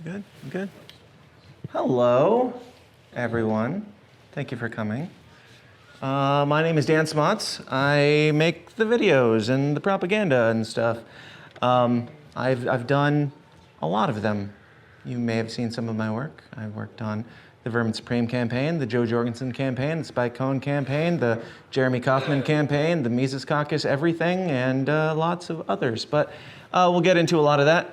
Good, good. Hello, everyone. Thank you for coming. My name is Dan Smotz. I make the videos and the propaganda and stuff. I've done a lot of them. You may have seen some of my work. I've worked on the Vermin Supreme campaign, the Joe Jorgensen campaign, the Spike Cohen campaign, the Jeremy Kauffman campaign, the Mises Caucus, everything, and lots of others. But we'll get into a lot of that.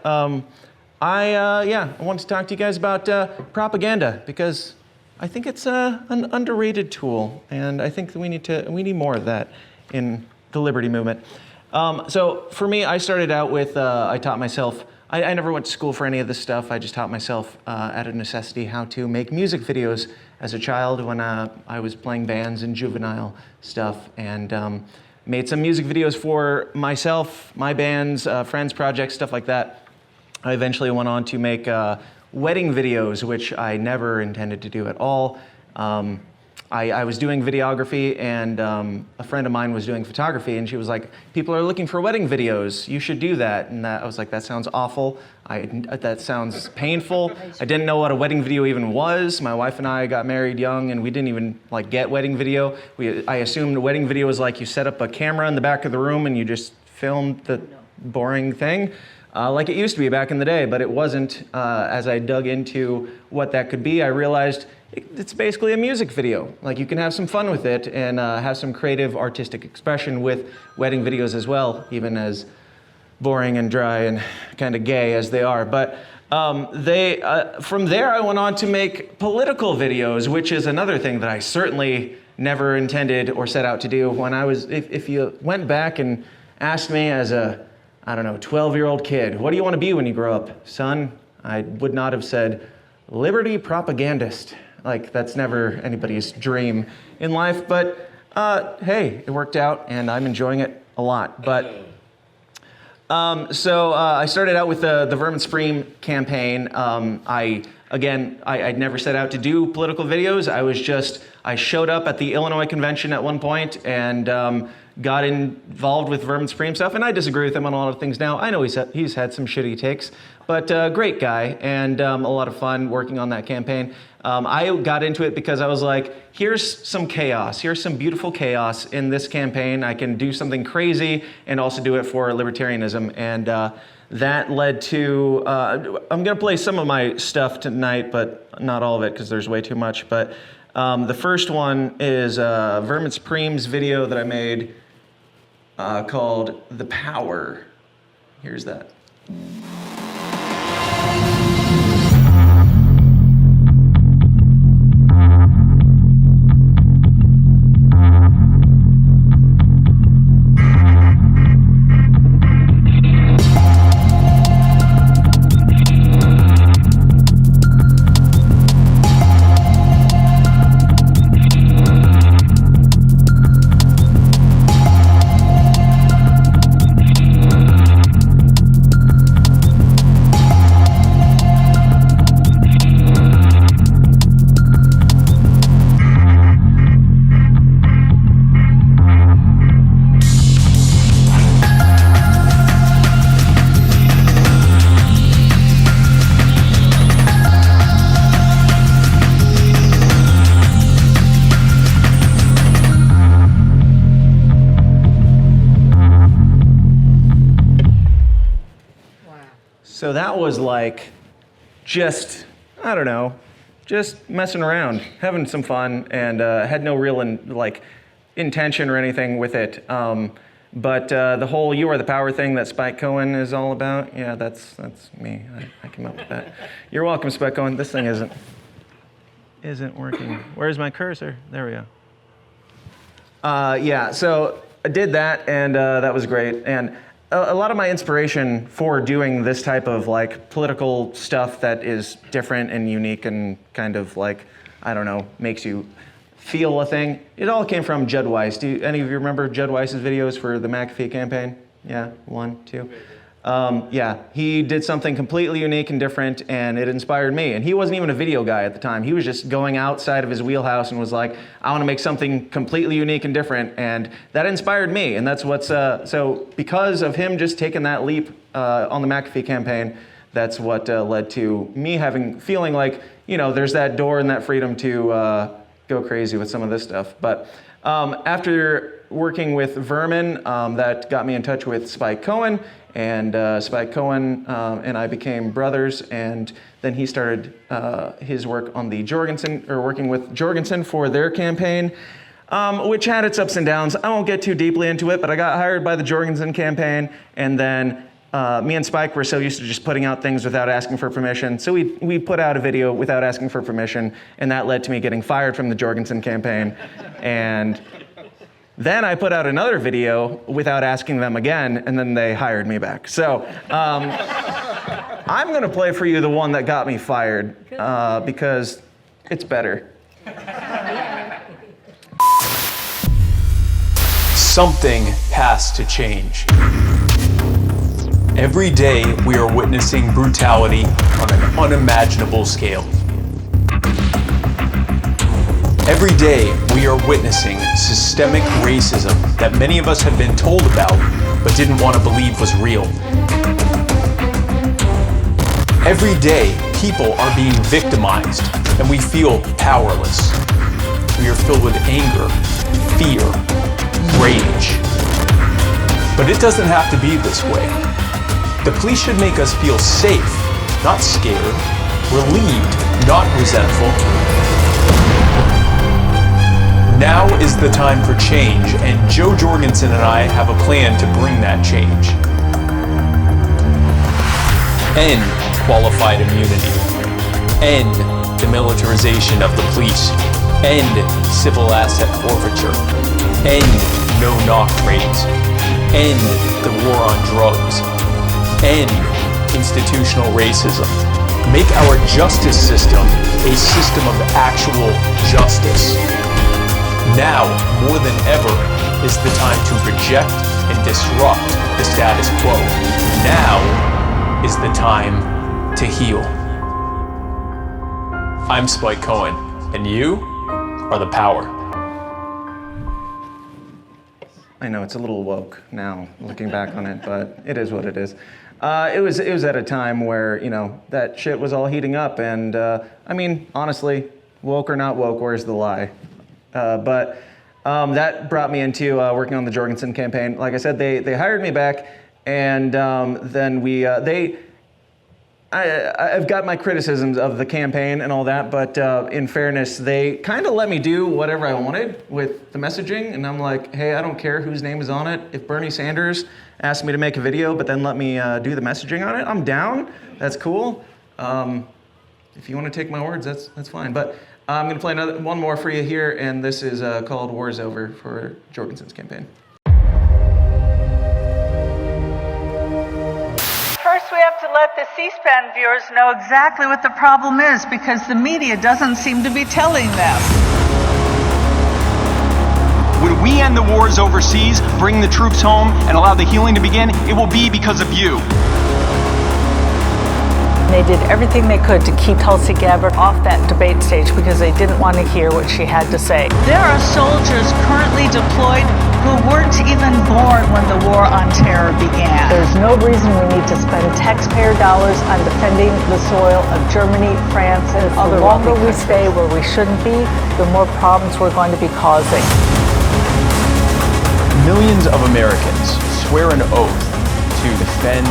I want to talk to you guys about propaganda because I think it's an underrated tool, and I think that we need more of that in the liberty movement. So for me, I started out with I taught myself. I never went to school for any of this stuff. I just taught myself out of necessity how to make music videos as a child when I was playing bands and juvenile stuff, and made some music videos for myself, my bands, friends, projects, stuff like that. I eventually went on to make wedding videos, which I never intended to do at all. I was doing videography, and a friend of mine was doing photography, and she was like, people are looking for wedding videos, you should do that. And I was like, that sounds awful. That sounds painful. I didn't know what a wedding video even was. My wife and I got married young, and we didn't even get wedding video. I assumed a wedding video was like you set up a camera in the back of the room and you just filmed the boring thing. Like it used to be back in the day, but it wasn't. As I dug into what that could be, I realized it's basically a music video. Like, you can have some fun with it and have some creative artistic expression with wedding videos as well, even as boring and dry and kind of gay as they are. But from there I went on to make political videos, which is another thing that I certainly never intended or set out to do. When I was, if you went back and asked me as a, I don't know, 12-year-old kid, what do you want to be when you grow up? Son, I would not have said liberty propagandist. Like, that's never anybody's dream in life, but hey, it worked out and I'm enjoying it a lot. But so I started out with the Vermin Supreme campaign. I'd never set out to do political videos. I showed up at the Illinois convention at one point and got involved with Vermin Supreme stuff, and I disagree with him on a lot of things now. I know he's had some shitty takes, but great guy, and a lot of fun working on that campaign. I got into it because I was like, here's some chaos. Here's some beautiful chaos in this campaign. I can do something crazy and also do it for libertarianism, and that led to, I'm gonna play some of my stuff tonight, but not all of it because there's way too much. But the first one is Vermin Supreme's video that I made called The Power. Here's that. So that was like, just, I don't know, just messing around, having some fun, and had no real intention or anything with it. But the whole "you are the power" thing that Spike Cohen is all about, yeah, that's me. I came up with that. You're welcome, Spike Cohen. This thing isn't working. Where's my cursor? There we go. Yeah, so I did that, and that was great. And a lot of my inspiration for doing this type of political stuff that is different and unique and kind of I don't know, makes you feel a thing, it all came from Judd Weiss. Do any of you remember Judd Weiss's videos for the McAfee campaign? Yeah, 1, 2. Yeah, he did something completely unique and different, and it inspired me. And he wasn't even a video guy at the time. He was just going outside of his wheelhouse and was like, I want to make something completely unique and different, and that inspired me. And that's what's, so because of him just taking that leap on the McAfee campaign, that's what led to me feeling like, you know, there's that door and that freedom to go crazy with some of this stuff. But after working with Vermin, that got me in touch with Spike Cohen, and Spike Cohen and I became brothers, and then he started his work on the Jorgensen, or working with Jorgensen for their campaign, which had its ups and downs. I won't get too deeply into it, but I got hired by the Jorgensen campaign, and then me and Spike were so used to just putting out things without asking for permission, so we put out a video without asking for permission, and that led to me getting fired from the Jorgensen campaign. And then I put out another video without asking them again, and then they hired me back. So I'm gonna play for you the one that got me fired, because it's better. Something has to change. Every day we are witnessing brutality on an unimaginable scale. Every day we are witnessing systemic racism that many of us have been told about but didn't want to believe was real. Every day people are being victimized and we feel powerless. We are filled with anger, fear, rage. But it doesn't have to be this way. The police should make us feel safe, not scared, relieved, not resentful. Now is the time for change, and Joe Jorgensen and I have a plan to bring that change. End qualified immunity. End the militarization of the police. End civil asset forfeiture. End no-knock raids. End the war on drugs. End institutional racism. Make our justice system a system of actual justice. Now, more than ever, is the time to reject and disrupt the status quo. Now is the time to heal. I'm Spike Cohen, and you are the power. I know it's a little woke now, looking back on it, but it is what it is. It was at a time where, you know, that shit was all heating up, and I mean, honestly, woke or not woke, where's the lie? But that brought me into working on the Jorgensen campaign. Like I said, they hired me back, and then I've got my criticisms of the campaign and all that, but in fairness, they kind of let me do whatever I wanted with the messaging, and I'm like, hey, I don't care whose name is on it. If Bernie Sanders asked me to make a video, but then let me do the messaging on it, I'm down. That's cool. If you want to take my words, that's fine. But I'm going to play one more for you here, and this is called War is Over for Jorgensen's campaign. First, we have to let the C-SPAN viewers know exactly what the problem is, because the media doesn't seem to be telling them. When we end the wars overseas, bring the troops home, and allow the healing to begin, it will be because of you. They did everything they could to keep Tulsi Gabbard off that debate stage because they didn't want to hear what she had to say. There are soldiers currently deployed who weren't even born when the war on terror began. There's no reason we need to spend taxpayer dollars on defending the soil of Germany, France, and other. The longer we stay where we shouldn't be, the more problems we're going to be causing. Millions of Americans swear an oath to defend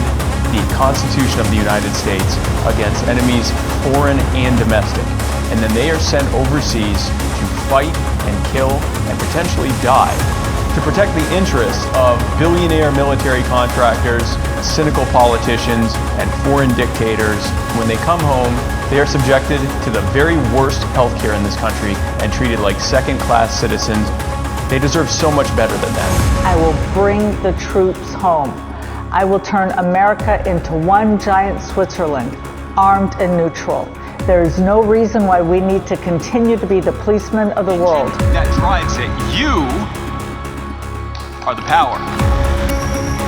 the Constitution of the United States against enemies, foreign and domestic, and then they are sent overseas to fight and kill and potentially die to protect the interests of billionaire military contractors, cynical politicians, and foreign dictators. When they come home, they are subjected to the very worst healthcare in this country and treated like second-class citizens. They deserve so much better than that. I will bring the troops home. I will turn America into one giant Switzerland, armed and neutral. There is no reason why we need to continue to be the policemen of the world. That drives it. You are the power.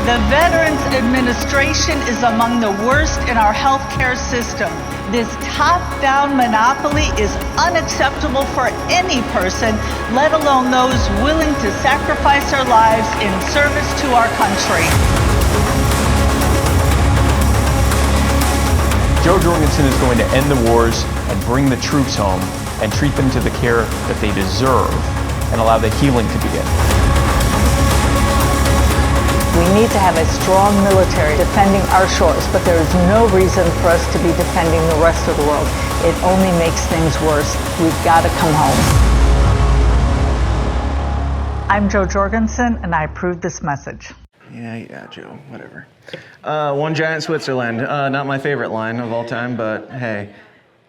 The Veterans Administration is among the worst in our healthcare system. This top-down monopoly is unacceptable for any person, let alone those willing to sacrifice their lives in service to our country. Joe Jorgensen is going to end the wars and bring the troops home and treat them to the care that they deserve and allow the healing to begin. We need to have a strong military defending our shores, but there is no reason for us to be defending the rest of the world. It only makes things worse. We've got to come home. I'm Joe Jorgensen, and I approve this message. Yeah, Joe, whatever. One giant Switzerland. Not my favorite line of all time, but hey.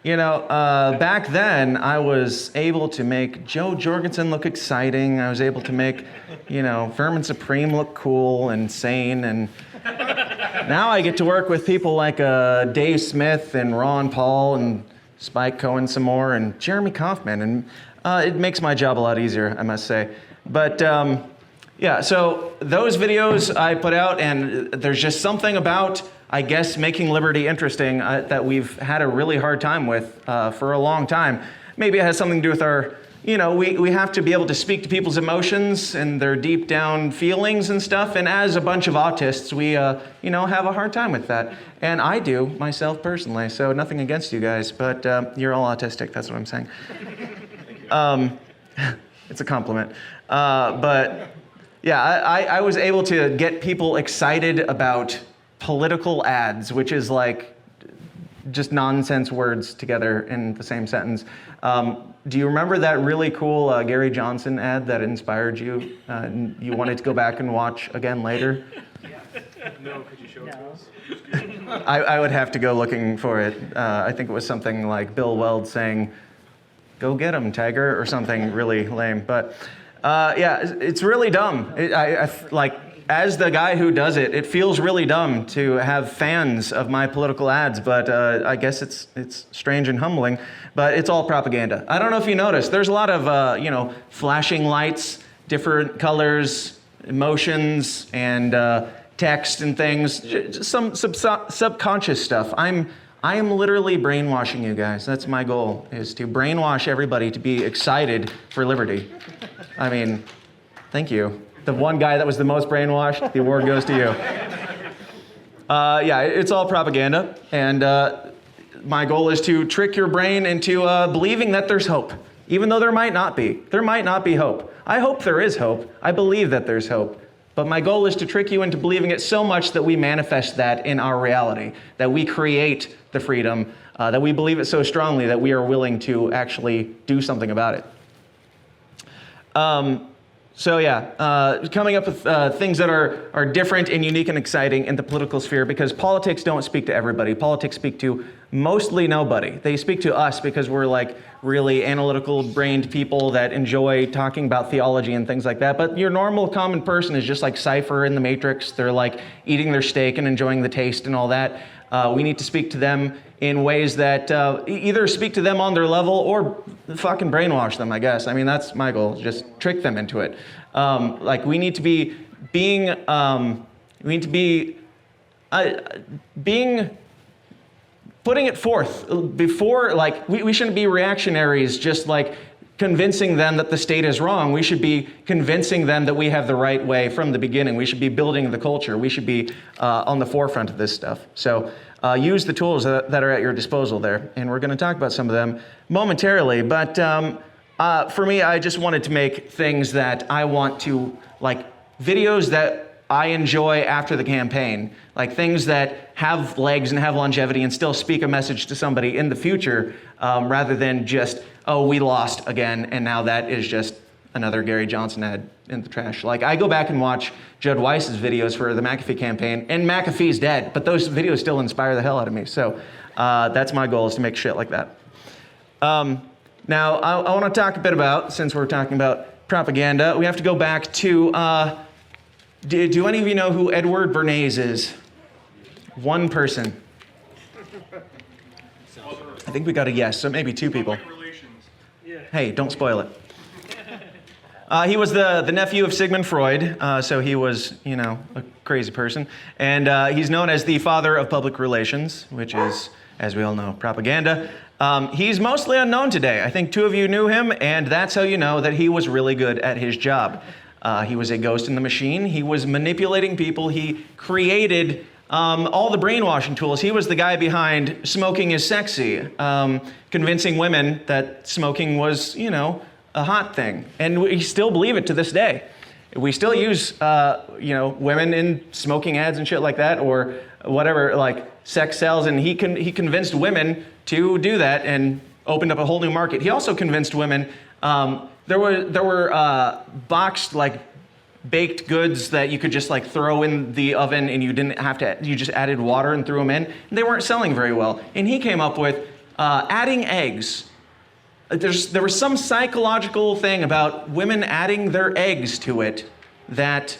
You know, back then, I was able to make Joe Jorgensen look exciting. I was able to make, Vermin Supreme look cool and sane. And now I get to work with people like Dave Smith and Ron Paul and Spike Cohen some more and Jeremy Kaufman. And it makes my job a lot easier, I must say. But yeah, so those videos I put out, and there's just something about, I guess, making liberty interesting that we've had a really hard time with for a long time. Maybe it has something to do with our, we have to be able to speak to people's emotions and their deep down feelings and stuff. And as a bunch of autists, we, have a hard time with that. And I do, myself personally, so nothing against you guys, but you're all autistic, that's what I'm saying. It's a compliment. But yeah, I was able to get people excited about political ads, which is like just nonsense words together in the same sentence. Do you remember that really cool Gary Johnson ad that inspired you? And you wanted to go back and watch again later? No, could you show it to us? I would have to go looking for it. I think it was something like Bill Weld saying, "Go get him, Tiger," or something really lame. But yeah, it's really dumb. As the guy who does it, it feels really dumb to have fans of my political ads, but I guess it's strange and humbling, but it's all propaganda. I don't know if you noticed, there's a lot of, flashing lights, different colors, emotions, and text and things, just some subconscious stuff. I am literally brainwashing you guys. That's my goal, is to brainwash everybody to be excited for liberty. I mean, thank you. The one guy that was the most brainwashed, the award goes to you. Yeah, it's all propaganda, and my goal is to trick your brain into believing that there's hope, even though there might not be. There might not be hope. I hope there is hope. I believe that there's hope. But my goal is to trick you into believing it so much that we manifest that in our reality, that we create the freedom, that we believe it so strongly that we are willing to actually do something about it. So yeah, coming up with things that are different and unique and exciting in the political sphere, because politics don't speak to everybody. Politics speak to mostly nobody. They speak to us because we're like really analytical brained people that enjoy talking about theology and things like that. But your normal common person is just like Cypher in the Matrix. They're like eating their steak and enjoying the taste and all that. We need to speak to them in ways that either speak to them on their level or fucking brainwash them, I guess. I mean, that's my goal, just trick them into it. We need to be putting it forth before, we shouldn't be reactionaries, just like convincing them that the state is wrong. We should be convincing them that we have the right way from the beginning. We should be building the culture. We should be on the forefront of this stuff. So use the tools that are at your disposal there. And we're going to talk about some of them momentarily. But for me, I just wanted to make things that I want to, videos that I enjoy after the campaign, like things that have legs and have longevity and still speak a message to somebody in the future, rather than just, oh, we lost again, and now that is just another Gary Johnson ad in the trash. I go back and watch Judd Weiss's videos for the McAfee campaign, and McAfee's dead, but those videos still inspire the hell out of me. So that's my goal, is to make shit like that. Now, I want to talk a bit about, since we're talking about propaganda, we have to go back to, do any of you know who Edward Bernays is? One person. I think we got a yes, so maybe two people. Hey, don't spoil it. He was the nephew of Sigmund Freud, so he was, a crazy person. And he's known as the father of public relations, which is, as we all know, propaganda. He's mostly unknown today. I think two of you knew him, and that's how you know that he was really good at his job. He was a ghost in the machine. He was manipulating people. He created all the brainwashing tools. He was the guy behind smoking is sexy, convincing women that smoking was, a hot thing. And we still believe it to this day. We still use, women in smoking ads and shit like that, or whatever, like sex sells. And he convinced women to do that and opened up a whole new market. He also convinced women. There were boxed baked goods that you could just throw in the oven, and you didn't have to. You just added water and threw them in. And they weren't selling very well. And he came up with adding eggs. There was some psychological thing about women adding their eggs to it that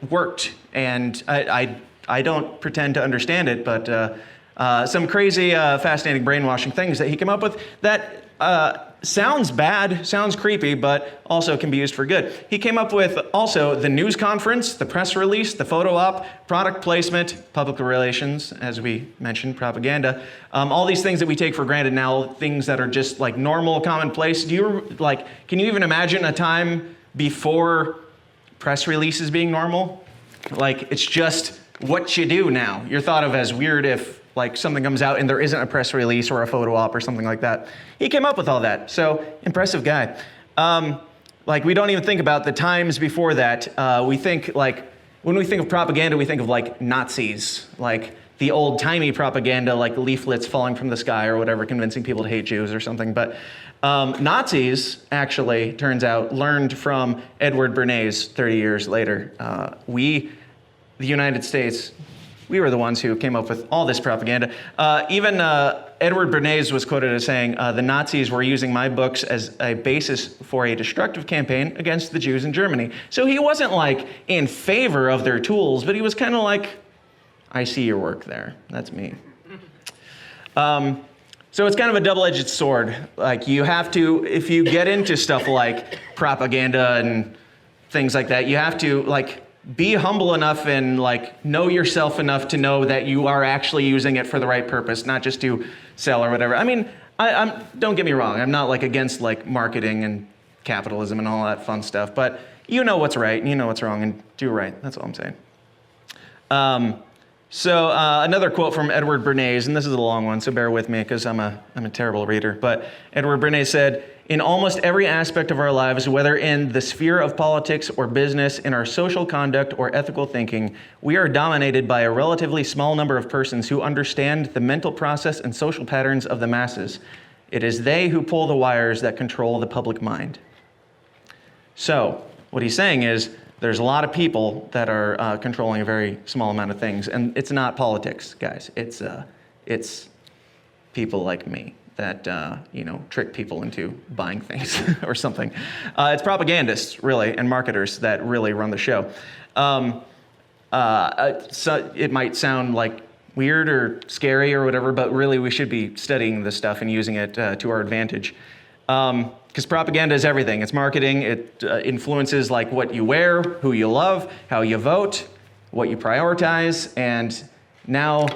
worked, and I don't pretend to understand it, but some crazy, fascinating brainwashing things that he came up with that sounds bad, sounds creepy, but also can be used for good. He came up with also the news conference, the press release, the photo op, product placement, public relations, as we mentioned, propaganda, all these things that we take for granted now, things that are just normal, commonplace. Can you even imagine a time before press releases being normal? It's just what you do now. You're thought of as weird if something comes out and there isn't a press release or a photo op or something like that. He came up with all that, so impressive guy. We don't even think about the times before that. We think when we think of propaganda, we think of Nazis, the old-timey propaganda, leaflets falling from the sky or whatever, convincing people to hate Jews or something. But Nazis, actually, turns out, learned from Edward Bernays 30 years later. The United States, we were the ones who came up with all this propaganda. Even Edward Bernays was quoted as saying, the Nazis were using my books as a basis for a destructive campaign against the Jews in Germany. So he wasn't in favor of their tools, but he was kind of I see your work there. That's me. So it's kind of a double-edged sword. You have to, if you get into stuff like propaganda and things like that, you have to be humble enough and know yourself enough to know that you are actually using it for the right purpose, not just to sell or whatever. I mean, I'm don't get me wrong. I'm not against marketing and capitalism and all that fun stuff, but you know what's right and you know what's wrong, and do right. That's all I'm saying. So another quote from Edward Bernays, and this is a long one, so bear with me because I'm a terrible reader. But Edward Bernays said, "In almost every aspect of our lives, whether in the sphere of politics or business, in our social conduct or ethical thinking, we are dominated by a relatively small number of persons who understand the mental process and social patterns of the masses. It is they who pull the wires that control the public mind." So what he's saying is there's a lot of people that are controlling a very small amount of things, and it's not politics, guys. It's people like me that trick people into buying things or something. It's propagandists, really, and marketers that really run the show. So it might sound weird or scary or whatever, but really we should be studying this stuff and using it to our advantage. Because propaganda is everything. It's marketing. It influences what you wear, who you love, how you vote, what you prioritize, and now,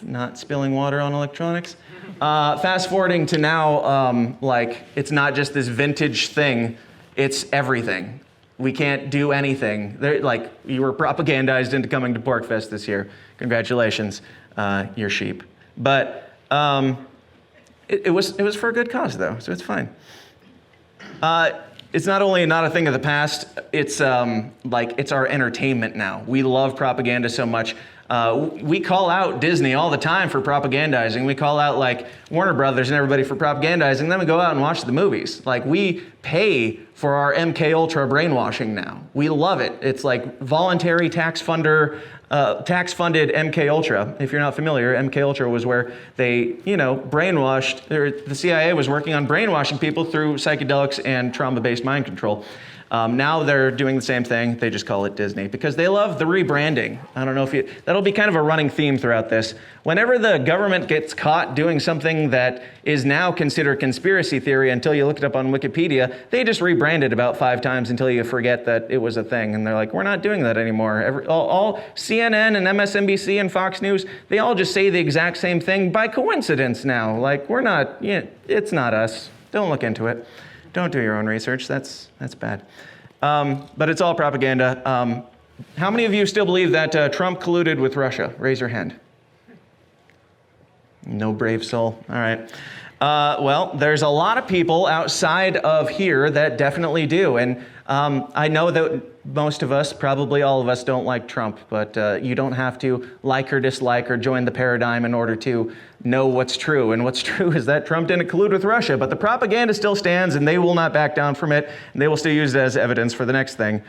not spilling water on electronics. Fast forwarding to now, it's not just this vintage thing, it's everything. We can't do anything. You were propagandized into coming to PorcFest this year. Congratulations, you're sheep. But it was for a good cause though, so it's fine. It's not only not a thing of the past, it's it's our entertainment now. We love propaganda so much. We call out Disney all the time for propagandizing. We call out Warner Brothers and everybody for propagandizing. Then we go out and watch the movies. We pay for our MK Ultra brainwashing now. We love it. It's voluntary tax-funded MK Ultra. If you're not familiar, MK Ultra was where they, brainwashed, the CIA was working on brainwashing people through psychedelics and trauma-based mind control. Now they're doing the same thing. They just call it Disney because they love the rebranding. I don't know if that'll be kind of a running theme throughout this. Whenever the government gets caught doing something that is now considered conspiracy theory until you look it up on Wikipedia, they just rebrand it about 5 times until you forget that it was a thing. And they're we're not doing that anymore. All CNN and MSNBC and Fox News, they all just say the exact same thing by coincidence now. We're not, it's not us. Don't look into it. Don't do your own research. That's bad. But it's all propaganda. How many of you still believe that Trump colluded with Russia? Raise your hand. No brave soul. All right. Well, there's a lot of people outside of here that definitely do. And I know that most of us, probably all of us, don't like Trump, but you don't have to like or dislike or join the paradigm in order to know what's true. And what's true is that Trump didn't collude with Russia, but the propaganda still stands and they will not back down from it. And they will still use it as evidence for the next thing.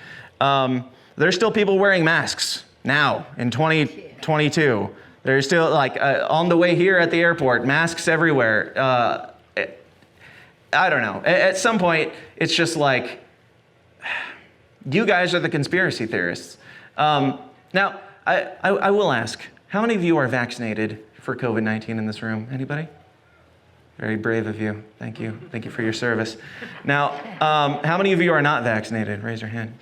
There's still people wearing masks now in 2022. There's still, like, on the way here at the airport, masks everywhere. I don't know. At some point, it's just like, you guys are the conspiracy theorists. Now, I will ask, how many of you are vaccinated for COVID-19 in this room? Anybody? Very brave of you. Thank you. Thank you for your service. Now, how many of you are not vaccinated? Raise your hand.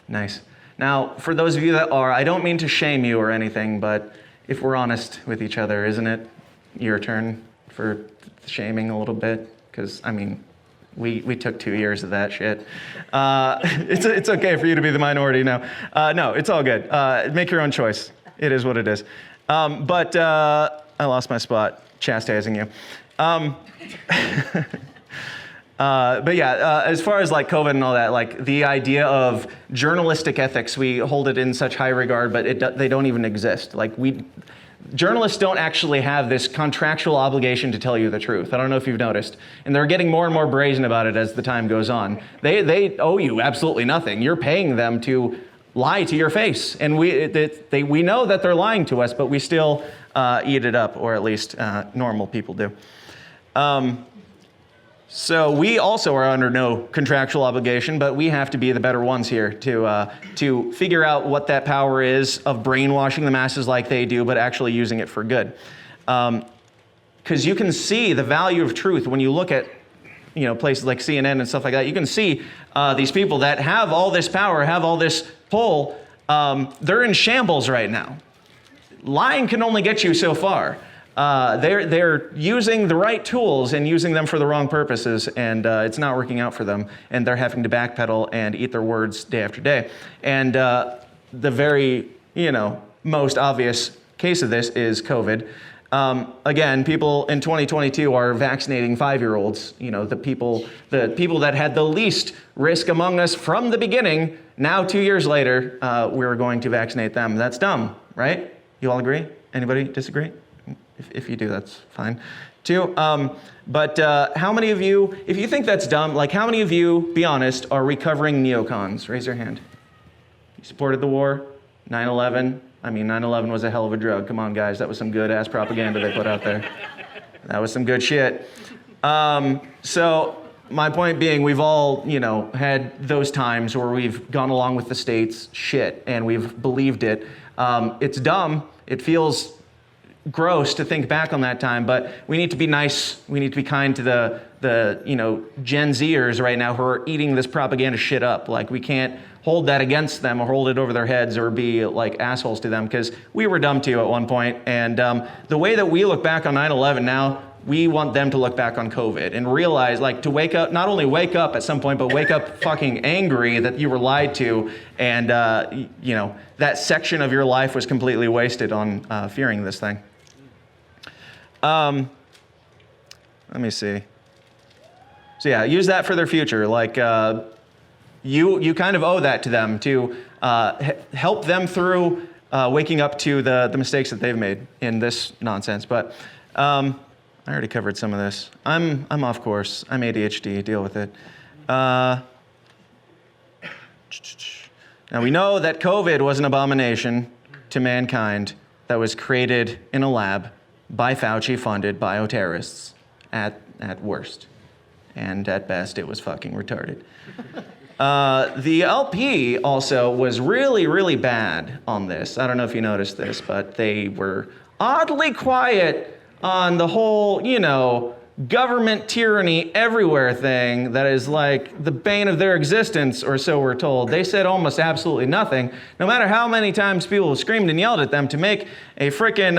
Nice. Now, for those of you that are, I don't mean to shame you or anything, but if we're honest with each other, isn't it your turn for shaming a little bit? Because, I mean, we took 2 years of that shit. It's okay for you to be the minority now. No, it's all good. Make your own choice. It is what it is. But I lost my spot chastising you. But yeah, as far as like COVID and all that, like the idea of journalistic ethics, we hold it in such high regard, but they don't even exist. Like journalists don't actually have this contractual obligation to tell you the truth. I don't know if you've noticed. And they're getting more and more brazen about it as the time goes on. They owe you absolutely nothing. You're paying them to lie to your face. And we know that they're lying to us, but we still eat it up, or at least normal people do. So we also are under no contractual obligation, but we have to be the better ones here to figure out what that power is of brainwashing the masses like they do, but actually using it for good. Because you can see the value of truth when you look at places like CNN and stuff like that. You can see these people that have all this power, have all this pull, they're in shambles right now. Lying can only get you so far. They're using the right tools and using them for the wrong purposes, and it's not working out for them, and they're having to backpedal and eat their words day after day. And the very, most obvious case of this is COVID. Again, people in 2022 are vaccinating 5-year-olds. The people that had the least risk among us from the beginning. Now, 2 years later, we're going to vaccinate them. That's dumb, right? You all agree? Anybody disagree? If you do, that's fine. Too. But how many of you, if you think that's dumb, like how many of you, be honest, are recovering neocons? Raise your hand. You supported the war? 9/11? I mean, 9/11 was a hell of a drug. Come on, guys. That was some good-ass propaganda they put out there. That was some good shit. So my point being, we've all, had those times where we've gone along with the state's shit and we've believed it. It's dumb. It feels gross to think back on that time, but we need to be nice. We need to be kind to the Gen Zers right now who are eating this propaganda shit up. Like, we can't hold that against them or hold it over their heads or be like assholes to them, because we were dumb too at one point. And the way that we look back on 9/11 now, we want them to look back on COVID and realize, like, to wake up, not only wake up at some point, but wake up fucking angry that you were lied to, and that section of your life was completely wasted on fearing this thing. Let me see. So yeah, use that for their future. Like, you kind of owe that to them to help them through waking up to the mistakes that they've made in this nonsense. But I already covered some of this. I'm off course. I'm ADHD. Deal with it. Now we know that COVID was an abomination to mankind that was created in a lab by Fauci-funded bioterrorists at worst. And at best, it was fucking retarded. The LP also was really, really bad on this. I don't know if you noticed this, but they were oddly quiet on the whole, government tyranny everywhere thing that is like the bane of their existence, or so we're told. They said almost absolutely nothing, no matter how many times people screamed and yelled at them to make a frickin'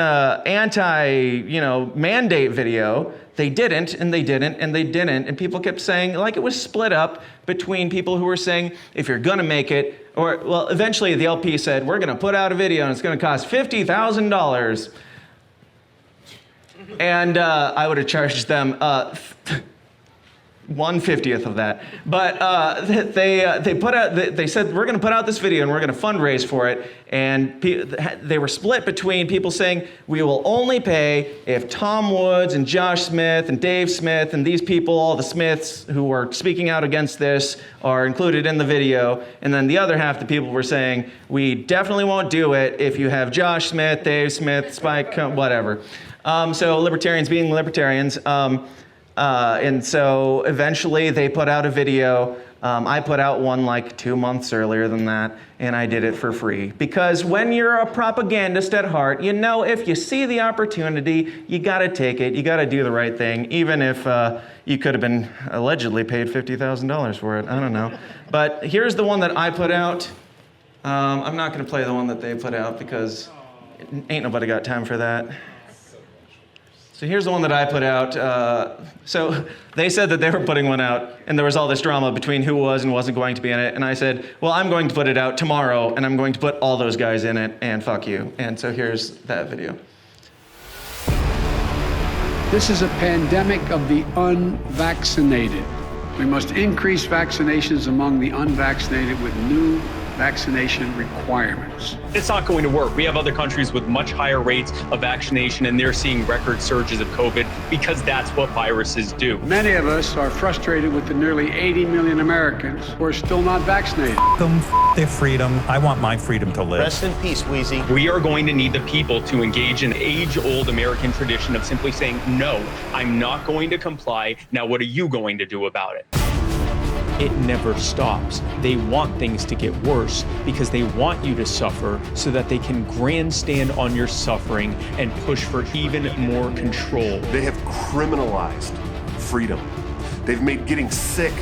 mandate video. They didn't, and they didn't, and they didn't, and people kept saying, like, it was split up between people who were saying, if you're gonna make it, or, well, eventually the LP said, we're gonna put out a video and it's gonna cost $50,000. And I would have charged them 1/50th of that. But they said, we're going to put out this video and we're going to fundraise for it. And they were split between people saying, we will only pay if Tom Woods and Josh Smith and Dave Smith and these people, all the Smiths who are speaking out against this, are included in the video. And then the other half, the people were saying, we definitely won't do it if you have Josh Smith, Dave Smith, Spike, whatever. So libertarians being libertarians. And so eventually they put out a video. I put out one like 2 months earlier than that, and I did it for free. Because when you're a propagandist at heart, you know if you see the opportunity, you gotta take it, you gotta do the right thing, even if you could have been allegedly paid $50,000 for it, I don't know. But here's the one that I put out. I'm not gonna play the one that they put out because ain't nobody got time for that. So here's the one that I put out. So they said that they were putting one out, and there was all this drama between who was and wasn't going to be in it. And I said, well, I'm going to put it out tomorrow, and I'm going to put all those guys in it, and fuck you. And so here's that video. This is a pandemic of the unvaccinated. We must increase vaccinations among the unvaccinated with new vaccination requirements. It's not going to work. We have other countries with much higher rates of vaccination, and they're seeing record surges of COVID because that's what viruses do. Many of us are frustrated with the nearly 80 million Americans who are still not vaccinated. Their freedom. I want my freedom to live. Rest in peace, Wheezy. We are going to need the people to engage in age-old American tradition of simply saying, no, I'm not going to comply. Now, what are you going to do about it? It never stops. They want things to get worse because they want you to suffer so that they can grandstand on your suffering and push for even more control. They have criminalized freedom. They've made getting sick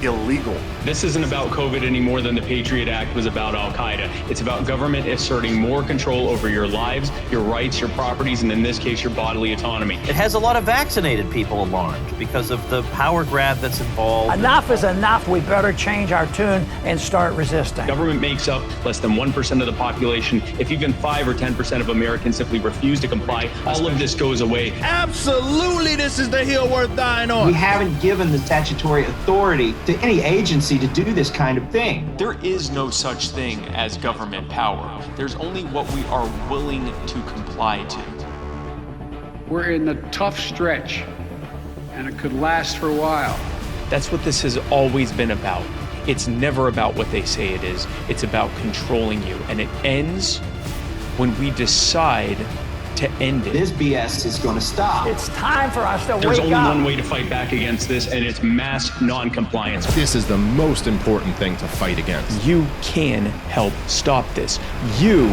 illegal. This isn't about COVID any more than the Patriot Act was about Al-Qaeda. It's about government asserting more control over your lives, your rights, your properties, and in this case, your bodily autonomy. It has a lot of vaccinated people alarmed because of the power grab that's involved. Enough is enough. We better change our tune and start resisting. Government makes up less than 1% of the population. If even 5 or 10% of Americans simply refuse to comply, all of this goes away. Absolutely, this is the hill worth dying on. We haven't given the statutory authority to any agency to do this kind of thing. There is no such thing as government power. There's only what we are willing to comply to. We're in a tough stretch, and it could last for a while. That's what this has always been about. It's never about what they say it is. It's about controlling you. And it ends when we decide to end it. This BS is going to stop. It's time for us to There's wake only up. one way to fight back against this, and it's mass non-compliance. This is the most important thing to fight against. You can help stop this. You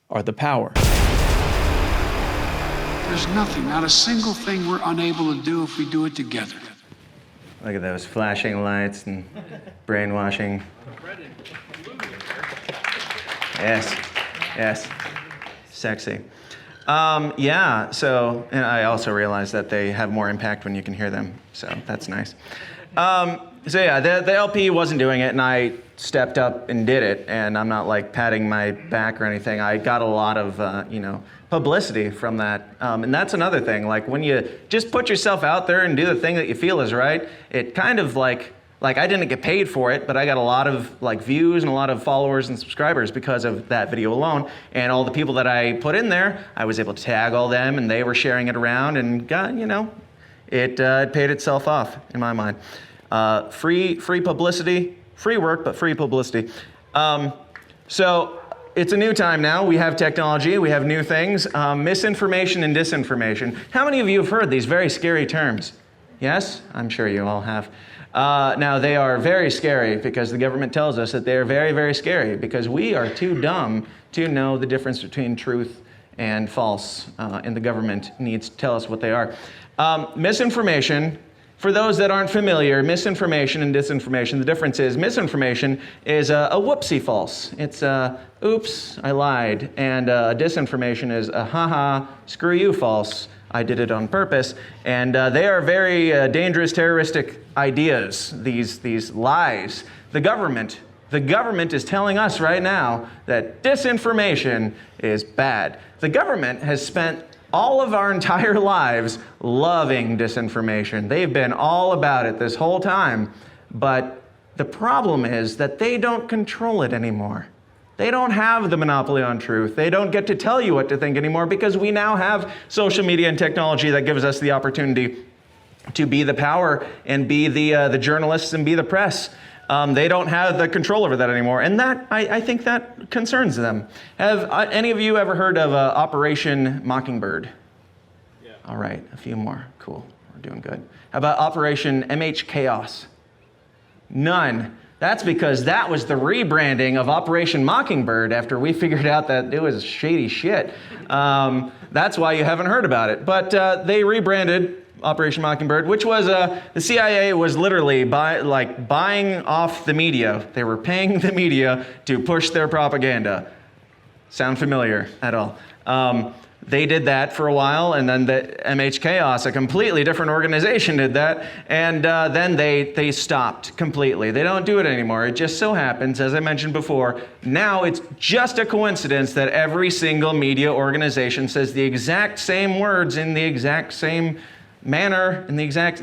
are the power. There's nothing, not a single thing we're unable to do if we do it together. Look at those flashing lights and brainwashing. Yes, yes, sexy. Yeah, so, and I also realized that they have more impact when you can hear them, so that's nice. So yeah, the LP wasn't doing it, and I stepped up and did it, and I'm not like patting my back or anything. I got a lot of, publicity from that, and that's another thing. Like when you just put yourself out there and do the thing that you feel is right, it kind of like I didn't get paid for it, but I got a lot of like views and a lot of followers and subscribers because of that video alone. And all the people that I put in there, I was able to tag all them, and they were sharing it around, and got, it paid itself off in my mind. Free publicity, free work, but free publicity. So it's a new time now. We have technology, we have new things. Misinformation and disinformation. How many of you have heard these very scary terms? Yes? I'm sure you all have. Now, they are very scary because the government tells us that they are very, very scary because we are too dumb to know the difference between truth and false, and the government needs to tell us what they are. Misinformation, for those that aren't familiar, misinformation and disinformation, the difference is misinformation is a whoopsie false. It's oops, I lied. And disinformation is a haha, screw you false. I did it on purpose. And they are very dangerous terroristic ideas, these lies. The government is telling us right now that disinformation is bad. The government has spent all of our entire lives loving disinformation. They've been all about it this whole time. But the problem is that they don't control it anymore. They don't have the monopoly on truth. They don't get to tell you what to think anymore because we now have social media and technology that gives us the opportunity to be the power and be the journalists and be the press. They don't have the control over that anymore, and that I think that concerns them. Have any of you ever heard of Operation Mockingbird? Yeah. All right, a few more. Cool, we're doing good. How about Operation MH Chaos? None. That's because that was the rebranding of Operation Mockingbird after we figured out that it was shady shit. That's why you haven't heard about it. But they rebranded Operation Mockingbird, which was the CIA was literally buying off the media. They were paying the media to push their propaganda. Sound familiar at all? They did that for a while, and then the MH Chaos, a completely different organization, did that, and then they stopped completely. They don't do it anymore. It just so happens, as I mentioned before, now it's just a coincidence that every single media organization says the exact same words in the exact same manner, and the exact,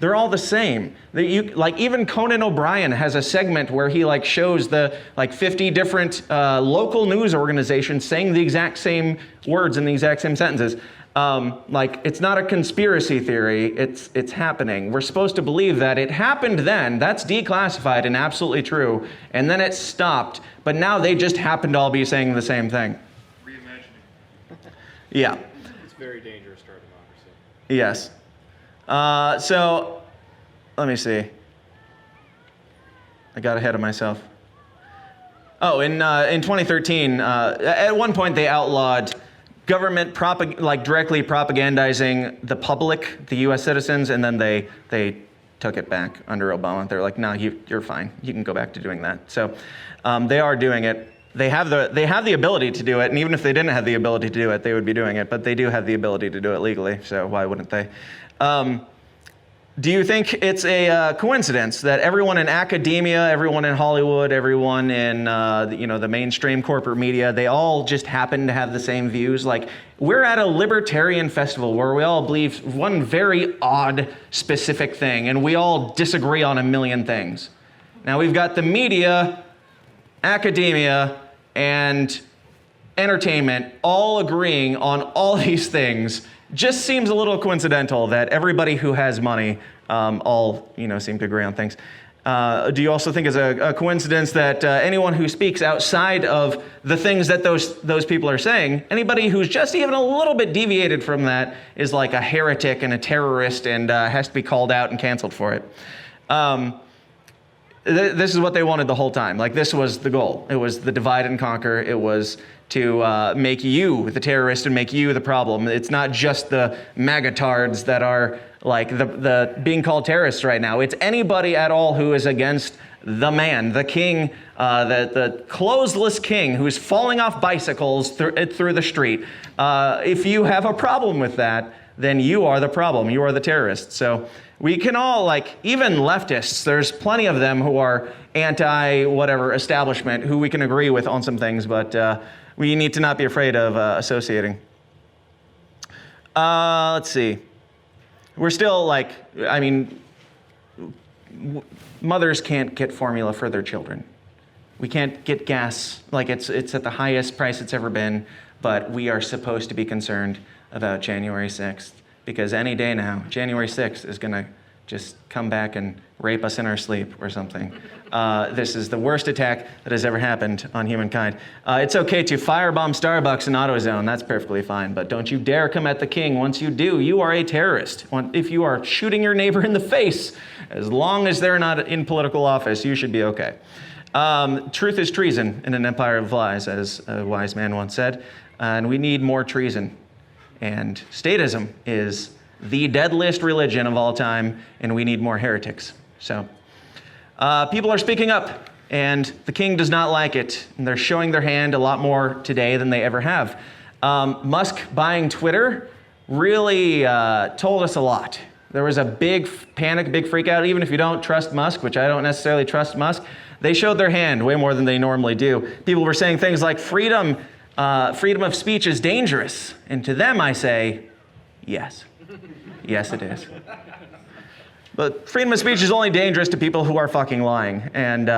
they're all the same. Even Conan O'Brien has a segment where he shows the 50 different local news organizations saying the exact same words in the exact same sentences. It's not a conspiracy theory, it's happening. We're supposed to believe that it happened then, that's declassified and absolutely true, and then it stopped, but now they just happen to all be saying the same thing. Reimagining. Yeah. It's very dangerous to our democracy. Yes. So, let me see. I got ahead of myself. Oh, in 2013, at one point they outlawed government directly propagandizing the public, the U.S. citizens, and then they took it back under Obama. They're like, no, you're fine. You can go back to doing that. So, they are doing it. They have the ability to do it, and even if they didn't have the ability to do it, they would be doing it. But they do have the ability to do it legally, so why wouldn't they? Do you think it's a coincidence that everyone in academia, everyone in Hollywood, everyone in the mainstream corporate media, they all just happen to have the same views? We're at a libertarian festival where we all believe one very odd, specific thing, and we all disagree on a million things. Now we've got the media, academia, and entertainment all agreeing on all these things. Just seems a little coincidental that everybody who has money all seem to agree on things. Do you also think it's a coincidence that anyone who speaks outside of the things that those people are saying, anybody who's just even a little bit deviated from that is like a heretic and a terrorist and has to be called out and canceled for it? This is what they wanted the whole time. This was the goal. It was the divide and conquer. It was to make you the terrorist and make you the problem. It's not just the magatards that are the being called terrorists right now. It's anybody at all who is against the man, the king, the clothesless king who's falling off bicycles through the street. If you have a problem with that, then you are the problem. You are the terrorist. So we can all, even leftists, there's plenty of them who are anti-whatever establishment who we can agree with on some things, but we need to not be afraid of associating. Let's see. We're still mothers can't get formula for their children. We can't get gas, it's at the highest price it's ever been, but we are supposed to be concerned about January 6th, because any day now, January 6th is gonna just come back and rape us in our sleep or something. This is the worst attack that has ever happened on humankind. It's okay to firebomb Starbucks in AutoZone, that's perfectly fine, but don't you dare come at the king. Once you do, you are a terrorist. If you are shooting your neighbor in the face, as long as they're not in political office, you should be okay. Truth is treason in an empire of lies, as a wise man once said. and we need more treason. And statism is the deadliest religion of all time, and we need more heretics. So people are speaking up, and the king does not like it, and they're showing their hand a lot more today than they ever have. Musk buying Twitter really told us a lot. There was a big panic, big freak out. Even if you don't trust Musk, which I don't necessarily trust Musk, they showed their hand way more than they normally do. People were saying things like freedom of speech is dangerous. And to them I say, yes. Yes, it is. But freedom of speech is only dangerous to people who are fucking lying. And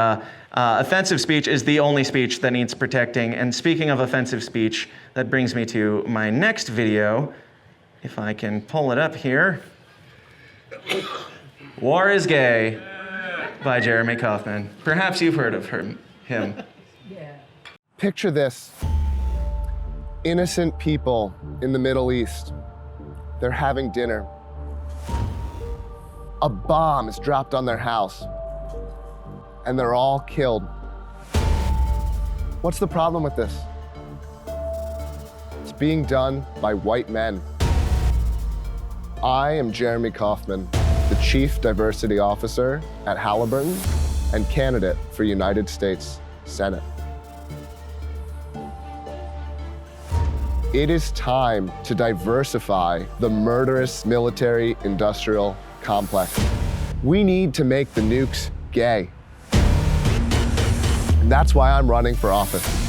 offensive speech is the only speech that needs protecting. And speaking of offensive speech, that brings me to my next video. If I can pull it up here. War is Gay by Jeremy Kaufman. Perhaps you've heard of him. Picture this. Innocent people in the Middle East. They're having dinner. A bomb is dropped on their house, and they're all killed. What's the problem with this? It's being done by white men. I am Jeremy Kaufman, the Chief Diversity Officer at Halliburton and candidate for United States Senate. It is time to diversify the murderous military-industrial complex. We need to make the nukes gay. And that's why I'm running for office.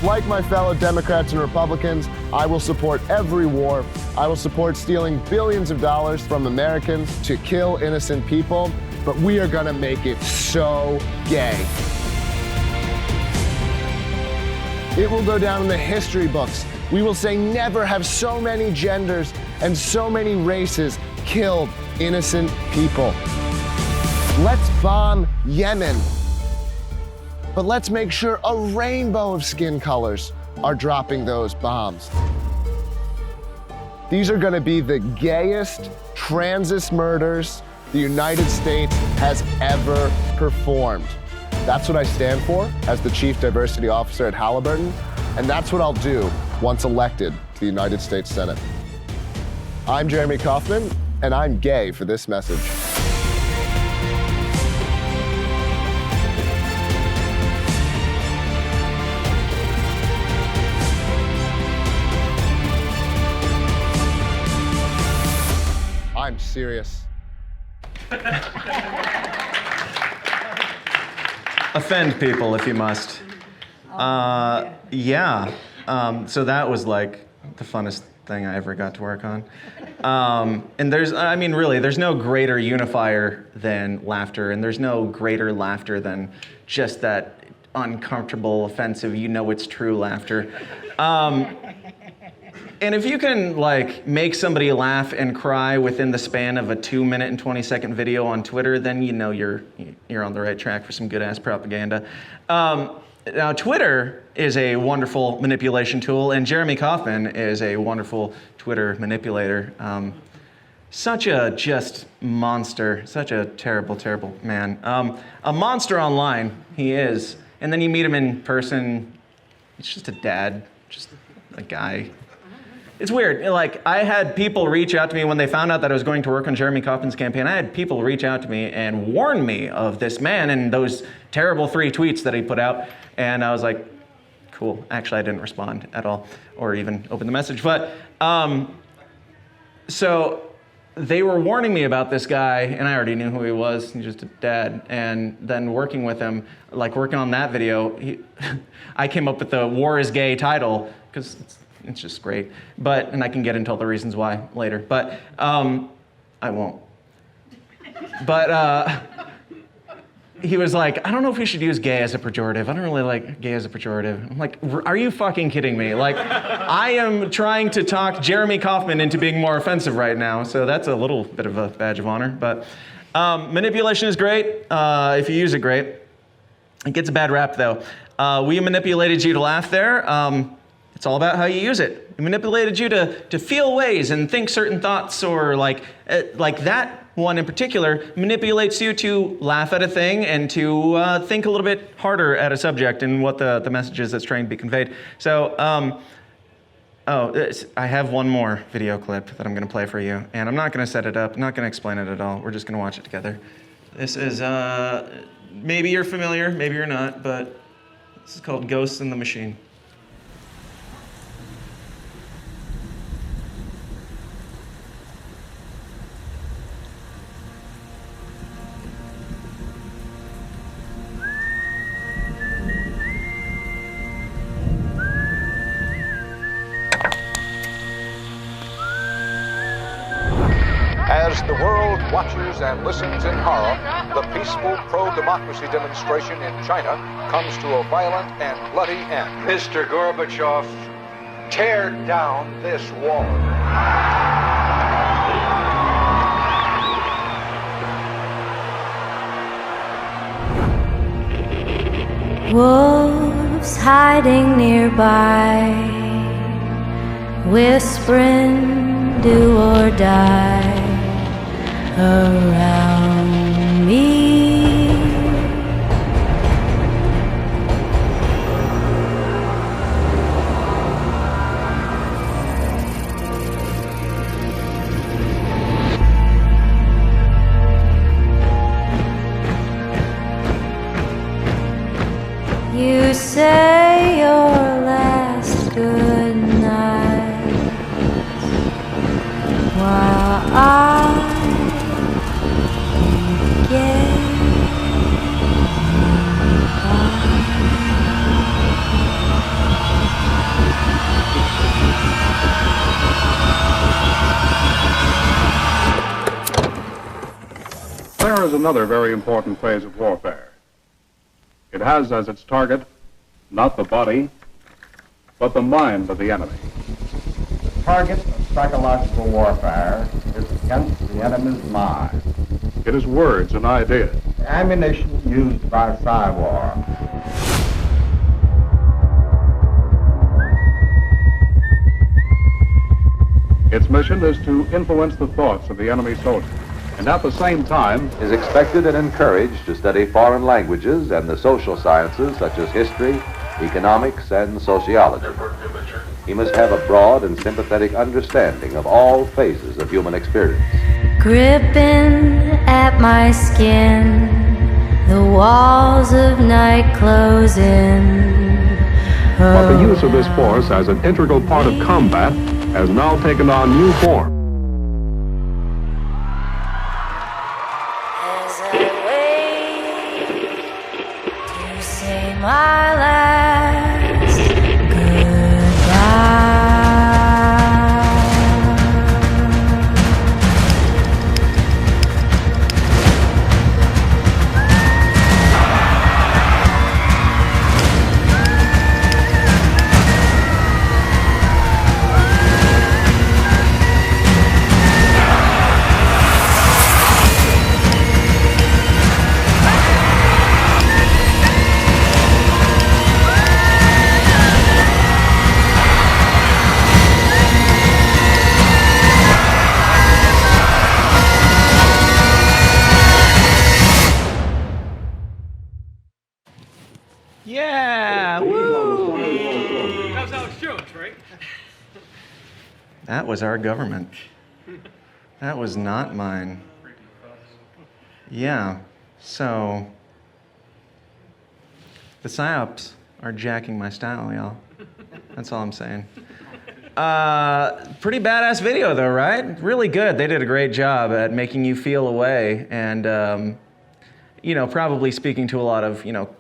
Like my fellow Democrats and Republicans, I will support every war. I will support stealing billions of dollars from Americans to kill innocent people, but we are gonna make it so gay. It will go down in the history books. We will say never have so many genders and so many races killed innocent people. Let's bomb Yemen, but let's make sure a rainbow of skin colors are dropping those bombs. These are gonna be the gayest transit murders the United States has ever performed. That's what I stand for as the Chief Diversity Officer at Halliburton, and that's what I'll do once elected to the United States Senate. I'm Jeremy Kaufman, and I'm gay for this message. I'm serious. Offend people if you must. Yeah. So that was like the funnest thing I ever got to work on. And there's no greater unifier than laughter, and there's no greater laughter than just that uncomfortable, offensive, you know it's true laughter. And if you can like make somebody laugh and cry within the span of a 2-minute and 20-second video on Twitter, then you know you're on the right track for some good ass propaganda. Now Twitter is a wonderful manipulation tool, and Jeremy Kaufman is a wonderful Twitter manipulator. Such a just monster, such a terrible, terrible man. A monster online, he is. And then you meet him in person, he's just a dad, just a guy. It's weird, like I had people reach out to me when they found out that I was going to work on Jeremy Kaufman's campaign. I had people reach out to me and warn me of this man and those terrible 3 tweets that he put out. And I was like, cool. Actually, I didn't respond at all or even open the message. But so they were warning me about this guy, and I already knew who he was. He's just a dad. And then working with him, like working on that video, I came up with the War is Gay title because it's just great. And I can get into all the reasons why later, but I won't. But he was like, I don't know if we should use gay as a pejorative. I don't really like gay as a pejorative. I'm like, are you fucking kidding me? Like, I am trying to talk Jeremy Kaufman into being more offensive right now, so that's a little bit of a badge of honor. But manipulation is great if you use it great. It gets a bad rap though. We manipulated you to laugh there. It's all about how you use it. We manipulated you to feel ways and think certain thoughts, or like that one in particular manipulates you to laugh at a thing and to think a little bit harder at a subject and what the message is that's trying to be conveyed. So I have one more video clip that I'm going to play for you, and I'm not going to set it up, I'm not going to explain it at all. We're just going to watch it together. This is, maybe you're familiar, maybe you're not, but this is called Ghosts in the Machine. As the world watches and listens in horror, the peaceful pro-democracy demonstration in China comes to a violent and bloody end. Mr. Gorbachev, tear down this wall. Wolves hiding nearby, whispering do or die around me. You say your last good night while I There is another very important phase of warfare. It has as its target not the body, but the mind of the enemy. The target of psychological warfare is against the enemy's mind. It is words and ideas. The ammunition used by Psywar. Its mission is to influence the thoughts of the enemy soldier, and at the same time is expected and encouraged to study foreign languages and the social sciences such as history, economics, and sociology. He must have a broad and sympathetic understanding of all phases of human experience. Gripping at my skin, the walls of night close in. But the use of this force as an integral part of combat has now taken on new form. As I wait to say my last goodbye. Yeah! Woo! That was Alex Jones, right? That was our government. That was not mine. Yeah, so the PSYOPs are jacking my style, y'all. That's all I'm saying. Pretty badass video though, right? Really good. They did a great job at making you feel away and, you know, probably speaking to a lot of, you know,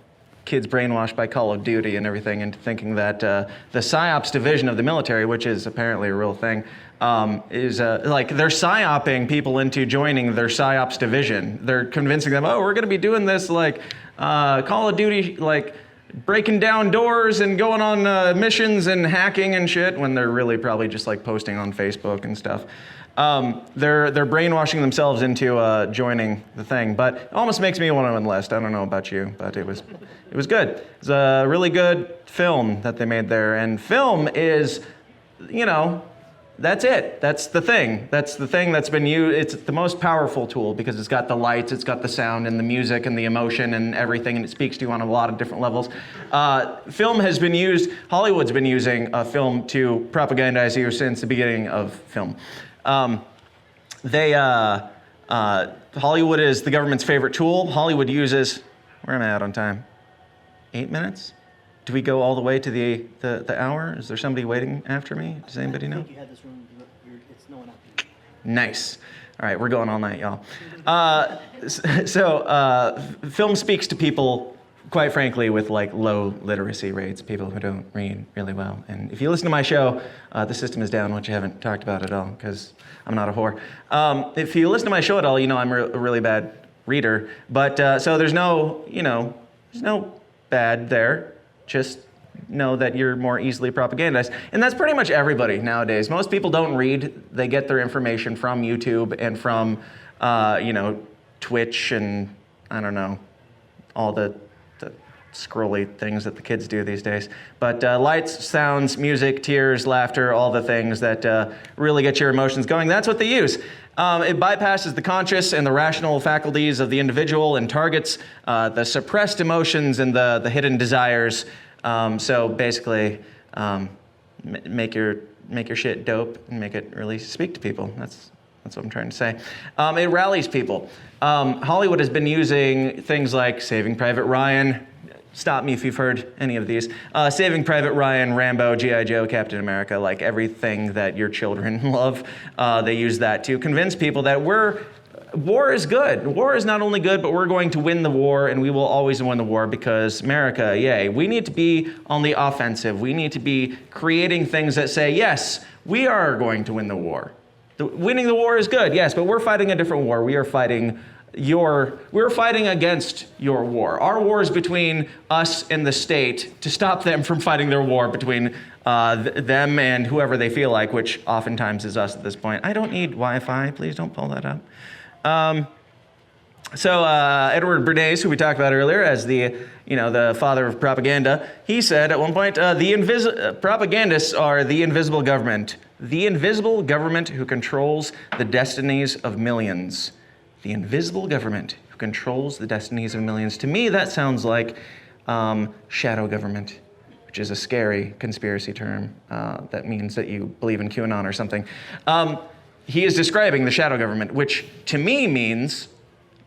kids brainwashed by Call of Duty and everything into thinking that the PSYOPs division of the military, which is apparently a real thing, is like they're PSYOPing people into joining their PSYOPs division. They're convincing them, oh, we're gonna be doing this like Call of Duty, like breaking down doors and going on missions and hacking and shit, when they're really probably just like posting on Facebook and stuff. They're brainwashing themselves into joining the thing, but it almost makes me want to enlist. I don't know about you, but it was good. It's a really good film that they made there, and film is, you know, That's it. That's the thing. That's the thing that's been used. It's the most powerful tool because it's got the lights, it's got the sound and the music and the emotion and everything, and it speaks to you on a lot of different levels. Film has been used, Hollywood's been using film to propagandize you since the beginning of film. Hollywood is the government's favorite tool. Hollywood uses, where am I at on time? 8 minutes? Do we go all the way to the hour? Is there somebody waiting after me? Does anybody know? I think you had this room. It's no one after you. Nice. All right, we're going all night, y'all. Film speaks to people, quite frankly, with like low literacy rates, people who don't read really well. And if you listen to my show, The System is Down, which I haven't talked about at all because I'm not a whore. If you listen to my show at all, you know I'm a really bad reader. But so there's no bad there. Just know that you're more easily propagandized. And that's pretty much everybody nowadays. Most people don't read. They get their information from YouTube and from, Twitch and, I don't know, all the scrolly things that the kids do these days. But lights, sounds, music, tears, laughter, all the things that really get your emotions going, that's what they use. It bypasses the conscious and the rational faculties of the individual and targets the suppressed emotions and the hidden desires. So basically, make your shit dope and make it really speak to people. That's what I'm trying to say. It rallies people. Hollywood has been using things like Saving Private Ryan. Stop me if you've heard any of these. Saving Private Ryan, Rambo, G.I. Joe, Captain America, like everything that your children love. They use that to convince people that war is good. War is not only good, but we're going to win the war, and we will always win the war because America, yay. We need to be on the offensive. We need to be creating things that say, yes, we are going to win the war. Winning the war is good, yes, but we're fighting a different war. We are fighting we're fighting against your war. Our war is between us and the state to stop them from fighting their war between them and whoever they feel like, which oftentimes is us at this point. I don't need Wi-Fi. Please don't pull that up. Edward Bernays, who we talked about earlier as the father of propaganda, he said at one point, propagandists are the invisible government. The invisible government who controls the destinies of millions. The invisible government who controls the destinies of millions. To me, that sounds like shadow government, which is a scary conspiracy term that means that you believe in QAnon or something. He is describing the shadow government, which to me means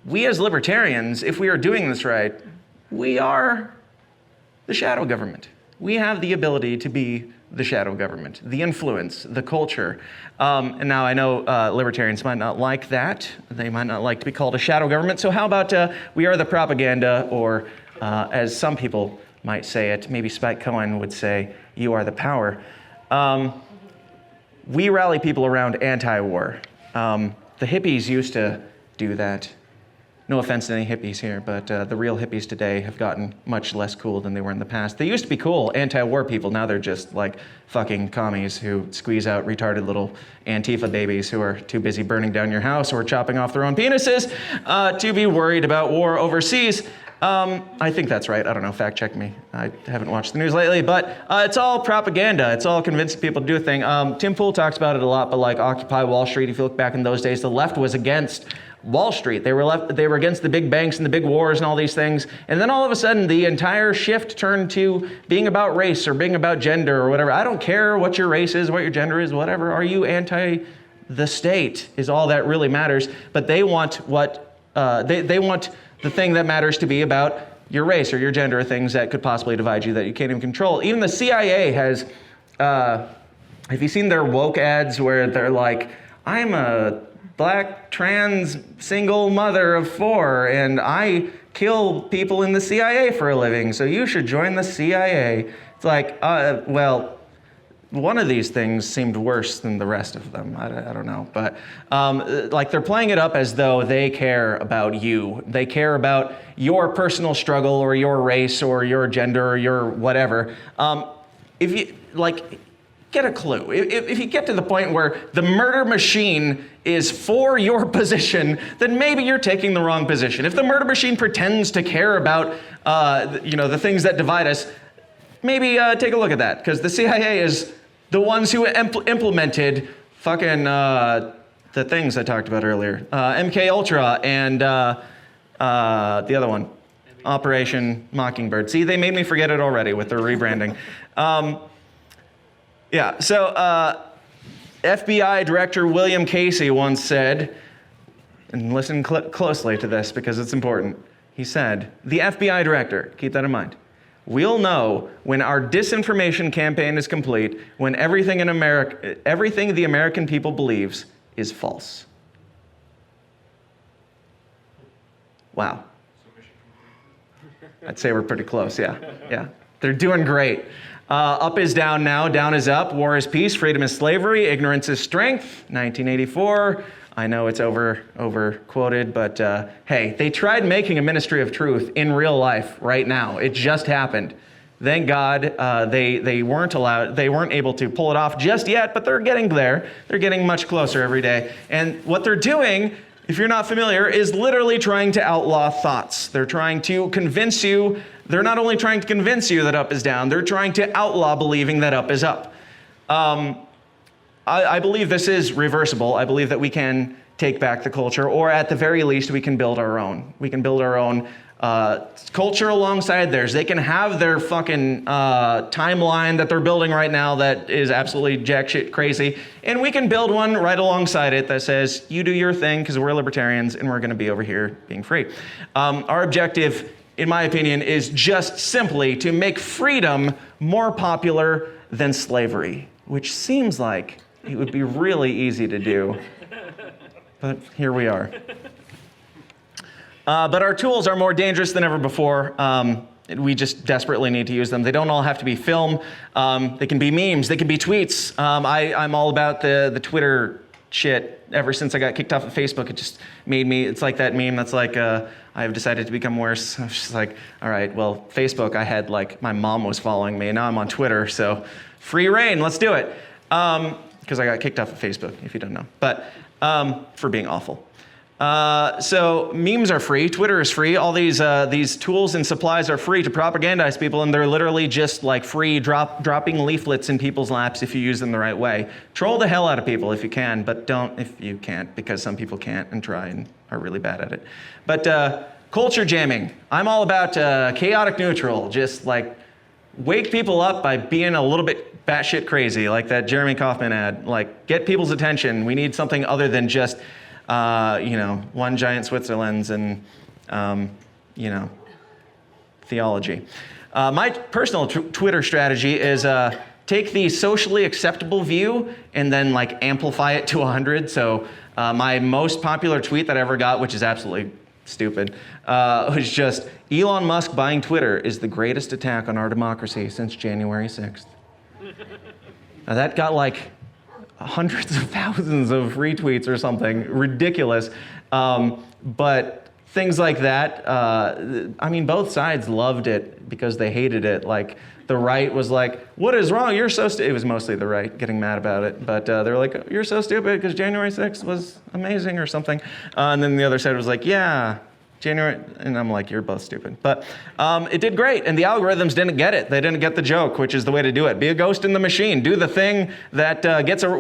we as libertarians, if we are doing this right, we are the shadow government. We have the ability to be the shadow government, the influence, the culture. And now I know libertarians might not like that. They might not like to be called a shadow government. So how about we are the propaganda, or as some people might say it, maybe Spike Cohen would say, you are the power. We rally people around anti-war. The hippies used to do that. No offense to any hippies here, but the real hippies today have gotten much less cool than they were in the past. They used to be cool, anti-war people. Now they're just like fucking commies who squeeze out retarded little Antifa babies who are too busy burning down your house or chopping off their own penises to be worried about war overseas. I think that's right. I don't know, fact check me. I haven't watched the news lately, but it's all propaganda. It's all convincing people to do a thing. Tim Pool talks about it a lot, but like Occupy Wall Street, if you look back in those days, the left was against Wall Street. They were against the big banks and the big wars and all these things. And then all of a sudden, the entire shift turned to being about race or being about gender or whatever. I don't care what your race is, what your gender is, whatever. Are you anti the state is all that really matters. But they want they want the thing that matters to be about your race or your gender, or things that could possibly divide you that you can't even control. Even the CIA has, have you seen their woke ads where they're like, I'm a black trans single mother of 4 and I kill people in the CIA for a living, so you should join the CIA. It's like, well, one of these things seemed worse than the rest of them. I don't know, but like they're playing it up as though they care about you. They care about your personal struggle or your race or your gender or your whatever. If you like, get a clue. If you get to the point where the murder machine is for your position, then maybe you're taking the wrong position. If the murder machine pretends to care about the things that divide us, maybe take a look at that, because the CIA is The ones who implemented fucking the things I talked about earlier. MK Ultra and the other one. Operation Mockingbird. See, they made me forget it already with their rebranding. Yeah, so FBI Director William Casey once said, and listen closely to this because it's important. He said, the FBI Director, keep that in mind, we'll know when our disinformation campaign is complete, when everything the American people believes is false. Wow. I'd say we're pretty close, yeah. They're doing great. Up is down now, down is up, war is peace, freedom is slavery, ignorance is strength, 1984. I know it's over quoted, but hey, they tried making a ministry of truth in real life right now. It just happened. Thank God they weren't able to pull it off just yet, but they're getting there. They're getting much closer every day. And what they're doing, if you're not familiar, is literally trying to outlaw thoughts. They're trying to convince you. They're not only trying to convince you that up is down, they're trying to outlaw believing that up is up. I believe this is reversible. I believe that we can take back the culture, or at the very least, we can build our own. We can build our own culture alongside theirs. They can have their fucking timeline that they're building right now that is absolutely jack shit crazy, and we can build one right alongside it that says, you do your thing because we're libertarians and we're going to be over here being free. Our objective, in my opinion, is just simply to make freedom more popular than slavery, which seems like it would be really easy to do, but here we are. But our tools are more dangerous than ever before. We just desperately need to use them. They don't all have to be film. They can be memes. They can be tweets. I'm all about the Twitter shit. Ever since I got kicked off of Facebook, it just made me, it's like that meme that's like, I've decided to become worse. I was just like, all right, well, Facebook, I had like, my mom was following me, and now I'm on Twitter, so free reign, let's do it. Because I got kicked off of Facebook, if you don't know, but for being awful. So memes are free, Twitter is free, all these tools and supplies are free to propagandize people, and they're literally just like free dropping leaflets in people's laps if you use them the right way. Troll the hell out of people if you can, but don't if you can't, because some people can't and try and are really bad at it. But culture jamming, I'm all about chaotic neutral, just like wake people up by being a little bit batshit crazy, like that Jeremy Kauffman ad, like get people's attention. We need something other than just one giant Switzerland's and, theology. My personal Twitter strategy is take the socially acceptable view and then like amplify it to 100. So my most popular tweet that I ever got, which is absolutely stupid, was just Elon Musk buying Twitter is the greatest attack on our democracy since January 6th. Now that got like hundreds of thousands of retweets or something ridiculous, but things like that, both sides loved it because they hated it. Like the right was like, what is wrong, you're so stupid. It was mostly the right getting mad about it, but they were like, you're so stupid because January 6th was amazing or something, and then the other side was like, yeah, January, and I'm like, you're both stupid. But it did great, and the algorithms didn't get it. They didn't get the joke, which is the way to do it. Be a ghost in the machine. Do the thing that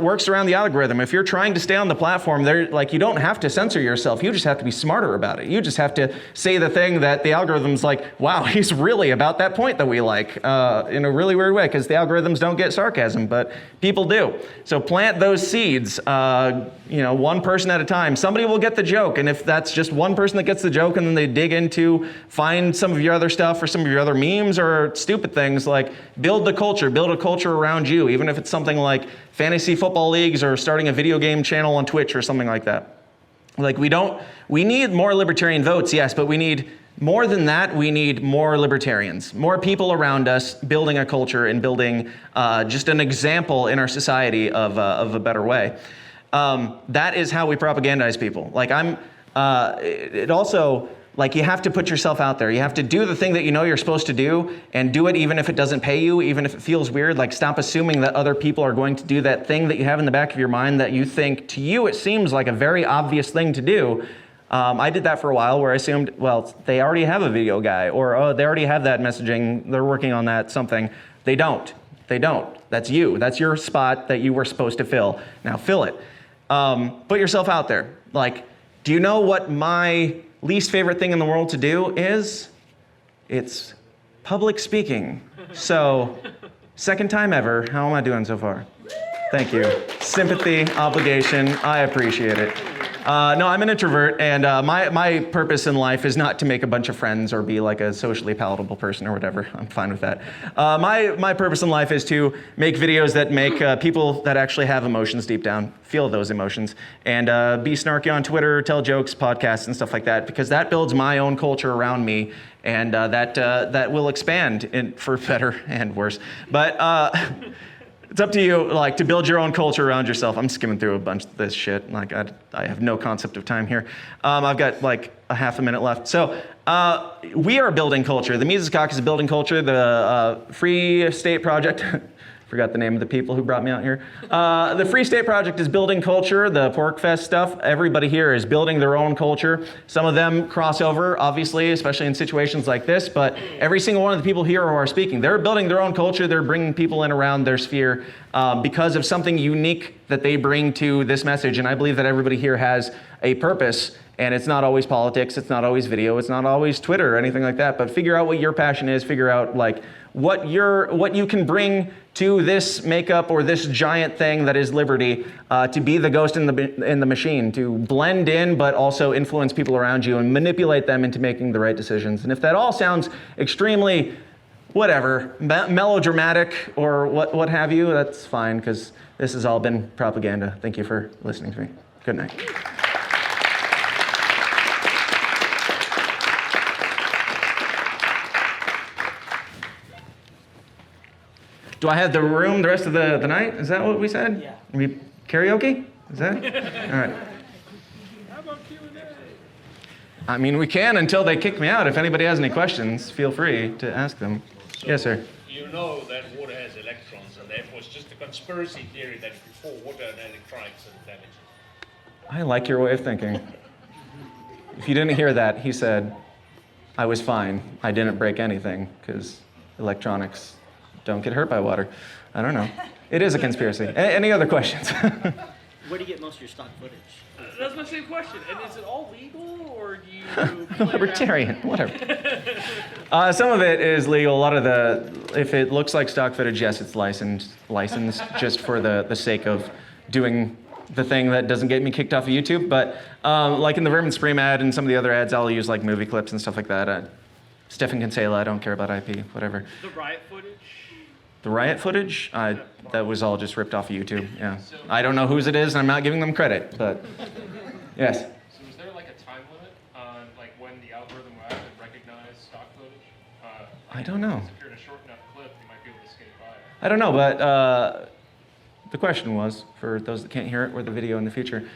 works around the algorithm. If you're trying to stay on the platform, you don't have to censor yourself. You just have to be smarter about it. You just have to say the thing that the algorithm's like, wow, he's really about that point that we like, in a really weird way, because the algorithms don't get sarcasm, but people do. So plant those seeds, one person at a time. Somebody will get the joke, and if that's just one person that gets the joke, and then they dig into, find some of your other stuff or some of your other memes or stupid things, like build a culture around you, even if it's something like fantasy football leagues or starting a video game channel on Twitch or something like that. Like we need more libertarian votes, yes, but we need more than that. We need more libertarians, more people around us building a culture and building just an example in our society of a better way. That is how we propagandize people. Like it also, like, you have to put yourself out there. You have to do the thing that you know you're supposed to do, and do it even if it doesn't pay you, even if it feels weird. Like, stop assuming that other people are going to do that thing that you have in the back of your mind that you think, to you, it seems like a very obvious thing to do. I did that for a while, where I assumed, well, they already have a video guy, or, oh, they already have that messaging, they're working on that something. They don't. That's you. That's your spot that you were supposed to fill. Now fill it. Put yourself out there. Like, do you know what my least favorite thing in the world to do is? It's public speaking. So, second time ever. How am I doing so far? Thank you. Sympathy, obligation, I appreciate it. No, I'm an introvert, and my purpose in life is not to make a bunch of friends or be like a socially palatable person or whatever. I'm fine with that. My purpose in life is to make videos that make people that actually have emotions deep down feel those emotions, and be snarky on Twitter, tell jokes, podcasts, and stuff like that, because that builds my own culture around me, and that will expand for better and worse. But it's up to you, like, to build your own culture around yourself. I'm skimming through a bunch of this shit. Like, I have no concept of time here. I've got like a half a minute left. So we are building culture. The Mises Caucus is building culture. The Free State Project, forgot the name of the people who brought me out here. The Free State Project is building culture. The PorcFest stuff, everybody here is building their own culture. Some of them cross over, obviously, especially in situations like this, but every single one of the people here who are speaking, they're building their own culture. They're bringing people in around their sphere because of something unique that they bring to this message. And I believe that everybody here has a purpose. And it's not always politics, it's not always video, it's not always Twitter or anything like that, but figure out what your passion is, figure out like what you can bring to this makeup or this giant thing that is liberty, to be the ghost in the machine, to blend in but also influence people around you and manipulate them into making the right decisions. And if that all sounds extremely, whatever, melodramatic or what have you, that's fine, because this has all been propaganda. Thank you for listening to me. Good night. Do I have the room the rest of the night? Is that what we said? Yeah. We karaoke? Is that? All right. How about Q&A? I mean, we can until they kick me out. If anybody has any questions, feel free to ask them. So yes, sir. You know that water has electrons, and therefore it's just a conspiracy theory that before water and electronics are damaged. I like your way of thinking. If you didn't hear that, he said, I was fine. I didn't break anything, because electronics don't get hurt by water. I don't know. It is a conspiracy. Any other questions? Where do you get most of your stock footage? That's my same question. And is it all legal, or do you... Libertarian, whatever. Some of it is legal. A lot of if it looks like stock footage, yes, it's licensed just for the sake of doing the thing that doesn't get me kicked off of YouTube. But like in the Vermin Supreme ad and some of the other ads, I'll use like movie clips and stuff like that. Stefan Kinsella, I don't care about IP, whatever. The riot footage? The riot footage? That was all just ripped off of YouTube, yeah. I don't know whose it is, and I'm not giving them credit, but yes. So is there like a time limit on like when the algorithm will actually recognize stock footage? I don't know. If you're in a short enough clip, you might be able to skate by it. I don't know, but the question was, for those that can't hear it or the video in the future,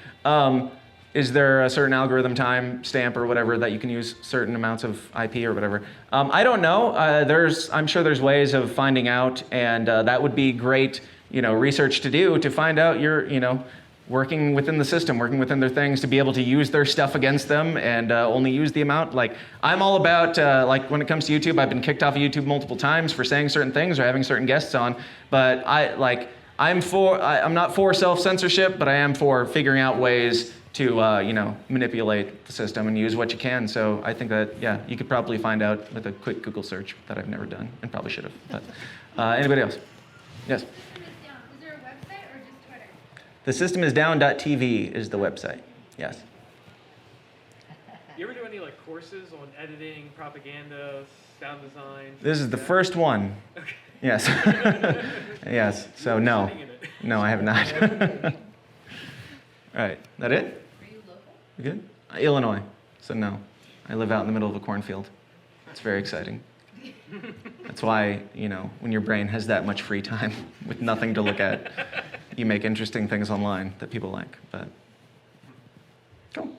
is there a certain algorithm time stamp or whatever that you can use certain amounts of IP or whatever? I don't know. I'm sure there's ways of finding out, and that would be great, research to do to find out you're, working within the system, working within their things to be able to use their stuff against them and only use the amount. Like, I'm all about, like when it comes to YouTube, I've been kicked off of YouTube multiple times for saying certain things or having certain guests on, but I'm not for self-censorship, but I am for figuring out ways to manipulate the system and use what you can. So I think that, yeah, you could probably find out with a quick Google search that I've never done and probably should have. But anybody else? Yes? Is there a website or just Twitter? The system is down.tv is the website, yes. You ever do any like courses on editing, propaganda, sound design? This is the first one. Okay. Yes. Yes, so no. No, I have not. All right, that it? Are you local? You good? Illinois, so no. I live out in the middle of a cornfield. It's very exciting. That's why, when your brain has that much free time with nothing to look at, you make interesting things online that people like. But cool.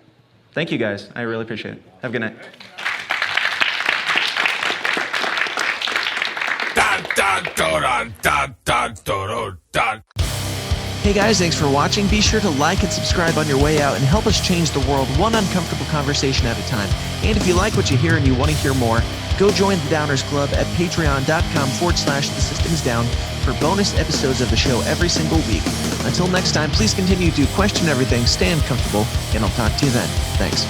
Thank you guys. I really appreciate it. Have a good night. Hey guys, thanks for watching. Be sure to like and subscribe on your way out and help us change the world one uncomfortable conversation at a time. And if you like what you hear and you want to hear more, Go join the Downers Club at patreon.com/thesystemsdown for bonus episodes of the show every single week. Until next time, please continue to question everything, stay uncomfortable, and I'll talk to you then. Thanks.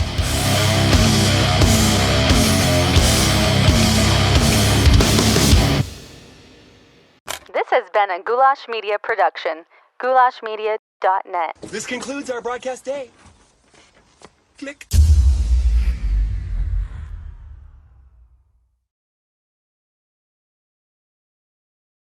This has been a Goulash Media production. goulashmedia.net. This concludes our broadcast day. Click.